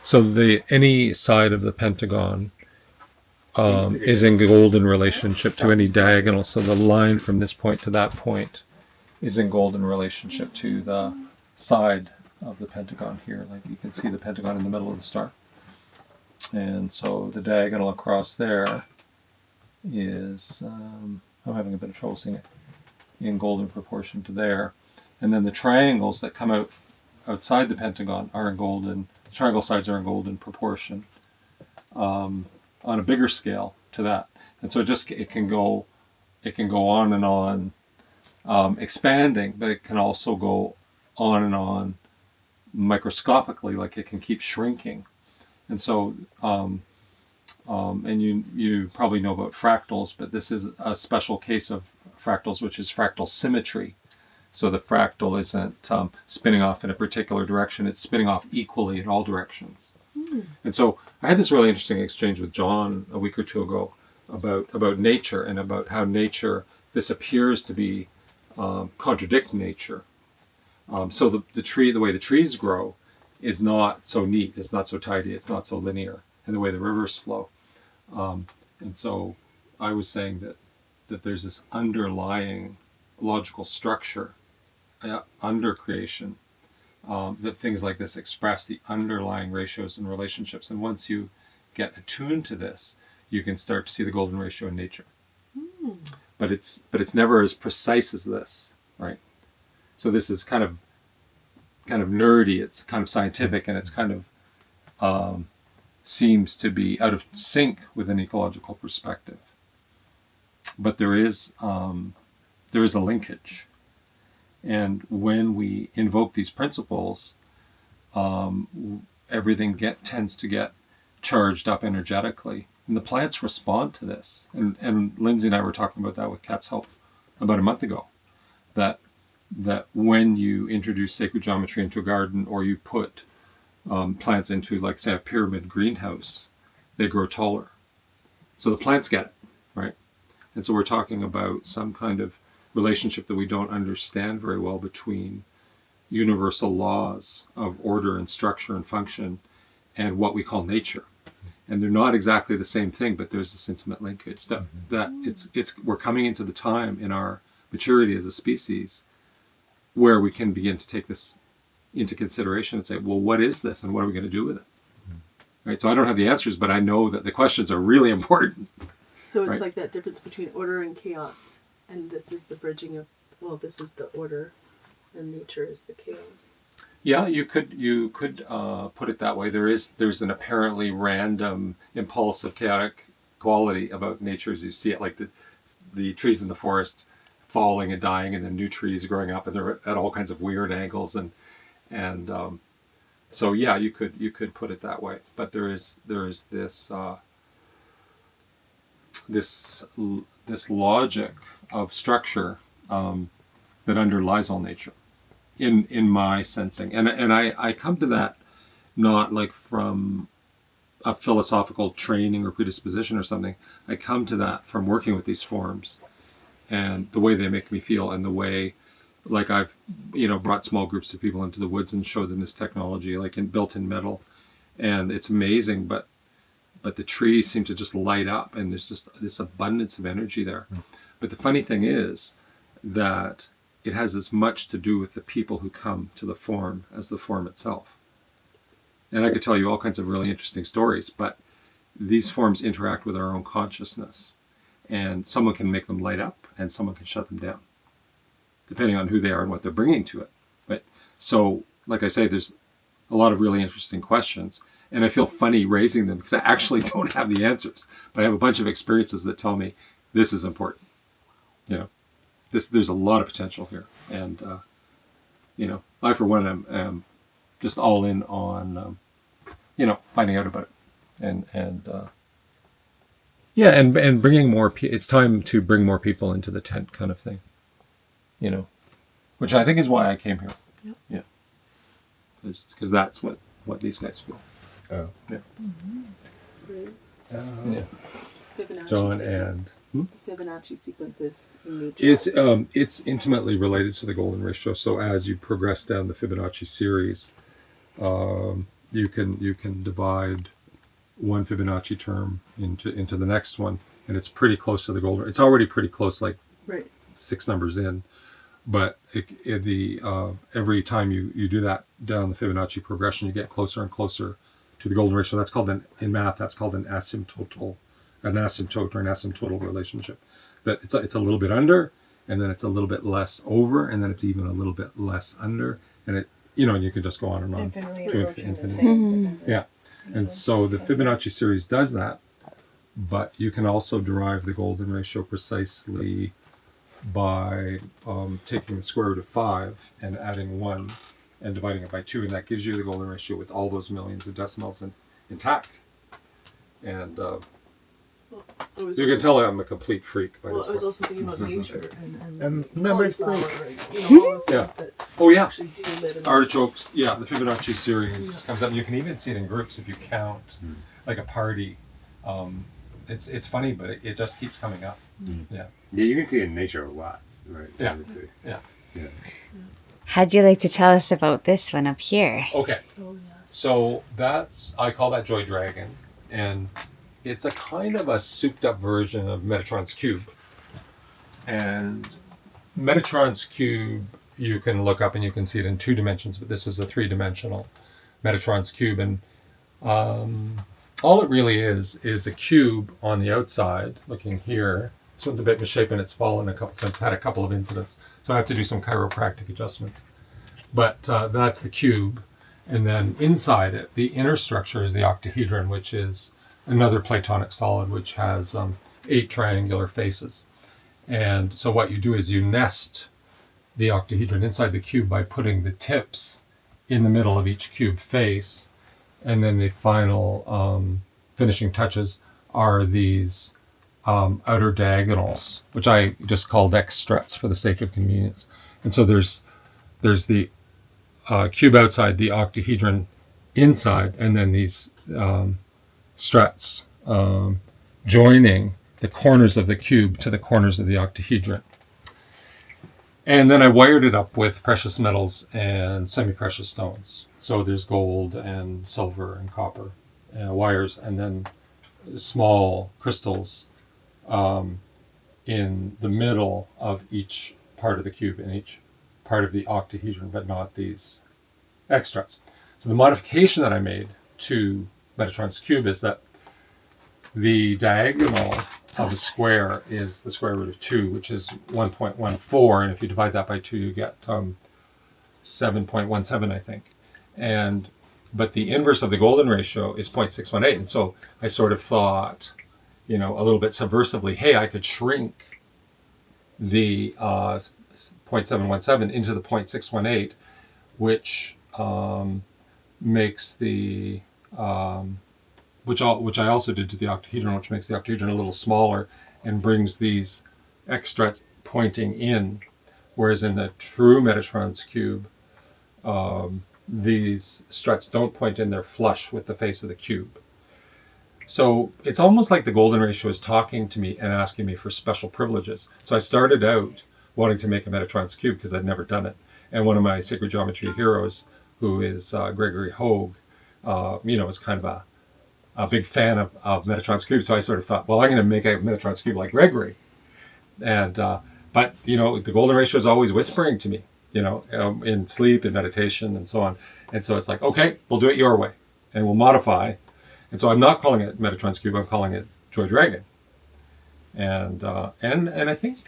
So any side of the pentagon is in golden relationship to any diagonal. So the line from this point to that point is in golden relationship to the side of the pentagon here. Like you can see the pentagon in the middle of the star. And so the diagonal across there is, I'm having a bit of trouble seeing it, in golden proportion to there. And then the triangles that come out outside the pentagon are in golden, the triangle sides are in golden proportion on a bigger scale to that. And so it can go on and on, expanding, but it can also go on and on microscopically, like it can keep shrinking. And so, and you probably know about fractals, but this is a special case of fractals, which is fractal symmetry. So the fractal isn't spinning off in a particular direction, it's spinning off equally in all directions. And so I had this really interesting exchange with John a week or two ago about nature and about how nature, this appears to be contradict nature. So the way the trees grow is not so neat, it's not so tidy, it's not so linear, and the way the rivers flow. And so I was saying that there's this underlying logical structure under creation, that things like this express the underlying ratios and relationships. And once you get attuned to this, you can start to see the golden ratio in nature. But it's never as precise as this, right? So this is kind of nerdy, it's kind of scientific, and it's kind of seems to be out of sync with an ecological perspective. But there is a linkage. And when we invoke these principles, everything tends to get charged up energetically. And the plants respond to this. And Lindsay and I were talking about that with Cat's Help about a month ago. That when you introduce sacred geometry into a garden, or you put plants into, like, say, a pyramid greenhouse, they grow taller. So the plants get it, right? And so we're talking about some kind of relationship that we don't understand very well between universal laws of order and structure and function and what we call nature. And they're not exactly the same thing, but there's this intimate linkage that we're coming into the time in our maturity as a species where we can begin to take this into consideration and say, well, what is this and what are we going to do with it? Right? So I don't have the answers, but I know that the questions are really important. So it's right? Like that difference between order and chaos. And this is the bridging of, this is the order and nature is the chaos. Yeah, you could put it that way. There's an apparently random, impulsive, chaotic quality about nature as you see it, like the trees in the forest falling and dying, and then new trees growing up, and they're at all kinds of weird angles, and so yeah, you could put it that way. But there is this logic of structure that underlies all nature, in my sensing, and I come to that not like from a philosophical training or predisposition or something. I come to that from working with these forms and the way they make me feel, and the way, like, I've brought small groups of people into the woods and showed them this technology, like in built-in metal, and it's amazing, but the trees seem to just light up, and there's just this abundance of energy there. But the funny thing is that it has as much to do with the people who come to the form as the form itself. And I could tell you all kinds of really interesting stories, but these forms interact with our own consciousness, and someone can make them light up and someone can shut them down, depending on who they are and what they're bringing to it. But so, like I say, there's a lot of really interesting questions, and I feel funny raising them because I actually don't have the answers, but I have a bunch of experiences that tell me this is important. There's a lot of potential here, and I for one am just all in on finding out about it, and bringing more. It's time to bring more people into the tent, kind of thing. Which I think is why I came here. Yep. Yeah, because that's what these guys feel. Oh. Yeah. Mm-hmm. Yeah. Fibonacci John sequence. and Fibonacci sequences in nature. it's intimately related to the golden ratio. So as you progress down the Fibonacci series, you can divide one Fibonacci term into the next one, and it's pretty close to the golden. It's already pretty close, like Right. 6 numbers in, but every time you do that down the Fibonacci progression, you get closer and closer to the golden ratio. That's called in math. That's called an asymptote or an asymptotal relationship. That it's a little bit under, and then it's a little bit less over, and then it's even a little bit less under, and you can just go on and on Infinitely to approaching the infinity. same. Yeah, and so the Fibonacci series does that, but you can also derive the golden ratio precisely by taking the square root of 5 and adding 1 and dividing it by 2, and that gives you the golden ratio with all those millions of decimals intact. And I was, you can tell I'm a complete freak by well, this I was point. also thinking about nature and Numbers cauliflower, freak. and, all the Yeah. things that Oh yeah, actually do live in artichokes. Yeah, the Fibonacci series comes up. You can even see it in groups if you count, like a party. It's funny, but it just keeps coming up. Yeah. Yeah, you can see it in nature a lot, right? Yeah. Obviously. Yeah. Yeah. How'd you like to tell us about this one up here? Okay. Oh yes. So I call that Joydragon, and it's a kind of a souped up version of Metatron's cube. And Metatron's cube, you can look up and you can see it in 2 dimensions, but this is a 3-dimensional Metatron's cube. And all it really is a cube on the outside, looking here. This one's a bit misshapen, it's fallen a couple times, had a couple of incidents. So I have to do some chiropractic adjustments. But that's the cube. And then inside it, the inner structure is the octahedron, which is another Platonic solid, which has 8 triangular faces. And so what you do is you nest the octahedron inside the cube by putting the tips in the middle of each cube face. And then the final finishing touches are these outer diagonals, which I just called X struts for the sake of convenience. And so there's the cube outside, the octahedron inside, and then these struts joining the corners of the cube to the corners of the octahedron. And then I wired it up with precious metals and semi-precious stones. So there's gold and silver and copper wires, and then small crystals in the middle of each part of the cube, in each part of the octahedron, but not these X struts. So the modification that I made to Metatron's cube is that the diagonal of the square is the square root of 2, which is 1.14, and if you divide that by 2, you get 7.17, I think. But the inverse of the golden ratio is 0.618, and so I sort of thought, a little bit subversively, hey, I could shrink the 0.717 into the 0.618, which makes the which I also did to the octahedron, which makes the octahedron a little smaller and brings these X struts pointing in, whereas in the true Metatron's cube, these struts don't point in, they're flush with the face of the cube. So it's almost like the golden ratio is talking to me and asking me for special privileges. So I started out wanting to make a Metatron's cube because I'd never done it. And one of my sacred geometry heroes, who is Gregory Hogue, is kind of a big fan of Metatron's cube. So I sort of thought, well, I'm going to make a Metatron's cube like Gregory. And but the golden ratio is always whispering to me, in sleep, in meditation, and so on. And so it's like, okay, we'll do it your way, and we'll modify. And so I'm not calling it Metatron's cube. I'm calling it Joydragon. And I think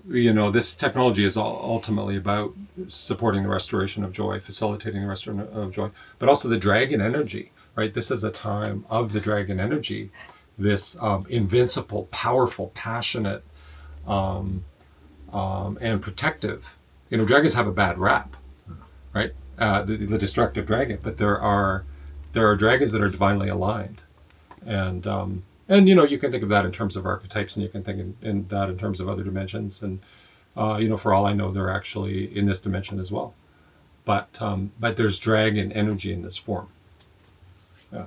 this technology is ultimately about supporting the restoration of joy, facilitating the restoration of joy, but also the dragon energy. Right, this is a time of the dragon energy, this invincible, powerful, passionate, and protective. Dragons have a bad rap, right? The destructive dragon, but there are dragons that are divinely aligned, and you can think of that in terms of archetypes, and you can think in that in terms of other dimensions, and for all I know, they're actually in this dimension as well. But there's dragon energy in this form. Yeah.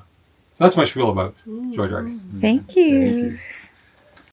So that's my spiel about Joydragon. Thank you. Thank you.